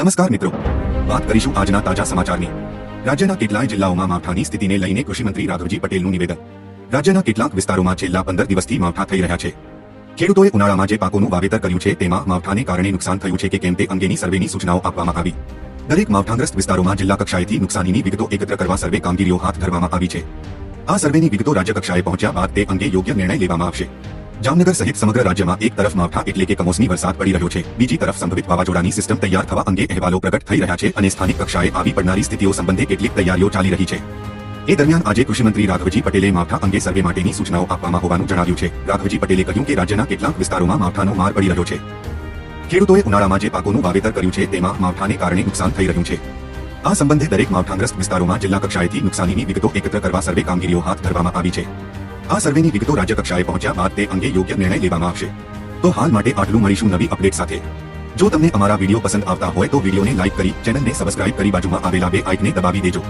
નમસ્કાર મિત્રો, વાત કરીશું આજના તાજા સમાચારની। રાજ્યના કેટલાય જિલ્લાઓમાં માવઠાની સ્થિતિને લઈને કૃષિમંત્રી રાઘવજી પટેલનું નિવેદન। રાજ્યના કેટલાક વિસ્તારોમાં છેલ્લા 15 દિવસથી માવઠા થઈ રહ્યા છે। ખેડૂતોએ ઉનાળામાં જે પાકોનું વાવેતર કર્યું છે તેમાં માવઠાને કારણે નુકસાન થયું છે કે કેમ તે અંગેની સર્વેની સૂચનાઓ આપવામાં આવી। દરેક માવઠાગ્રસ્ત વિસ્તારોમાં જિલ્લા કક્ષાએથી નુકસાનીની વિગતો એકત્ર કરવા સર્વે કામગીરીઓ હાથ ધરવામાં આવી છે। આ સર્વેની વિગતો રાજ્ય કક્ષાએ પહોંચ્યા બાદ તે અંગે યોગ્ય નિર્ણય લેવામાં આવશે। જામનગર સહિત સમગ્ર રાજ્યમાં એક તરફ માવઠા એટલે કે કમોસમી વરસાદ પડી રહ્યો છે, બીજી તરફ સંભવિત વાવાઝોડાની સિસ્ટમ તૈયાર થવા અંગે અહેવાલો પ્રગટ થઈ રહ્યા છે અને સ્થાનિક કક્ષાએ આવી પડનારી સ્થિતિઓ સંબંધે કેટલીક તૈયારીઓ ચાલી રહી છે। એ દરમિયાન આજે કૃષિમંત્રી રાઘવજી પટેલે માવઠા અંગે સર્વે માટેની સૂચનાઓ આપવામાં હોવાનું જણાવ્યું છે। રાઘવજી પટેલે કહ્યું કે રાજ્યના કેટલાક વિસ્તારોમાં માવઠાનો માર પડી રહ્યો છે। ખેડૂતોએ ઉનાળામાં જે પાકોનું વાવેતર કર્યું છે તેમાં માવઠાને કારણે નુકસાન થઈ રહ્યું છે। આ સંબંધે દરેક માવઠાગ્રસ્ત વિસ્તારોમાં જિલ્લા કક્ષાએથી નુકસાનીની વિગતો એકત્ર કરવા સર્વે કામગીરીઓ હાથ ધરવામાં આવી છે। આ સર્વેની વિગતો રાજ્ય કક્ષાએ પહોંચ્યા બાદ તે અંગે યોગ્ય નિર્ણય લેવામાં આવશે। તો હાલ માટે આટલું, મળીશું નવી અપડેટ સાથે। જો તમને અમારા વિડીયો પસંદ આવતા હોય તો વિડીયોને લાઇક કરી ચેનલને સબસ્ક્રાઇબ કરી બાજુમાં આવેલા બે આઇકને દબાવી દેજો।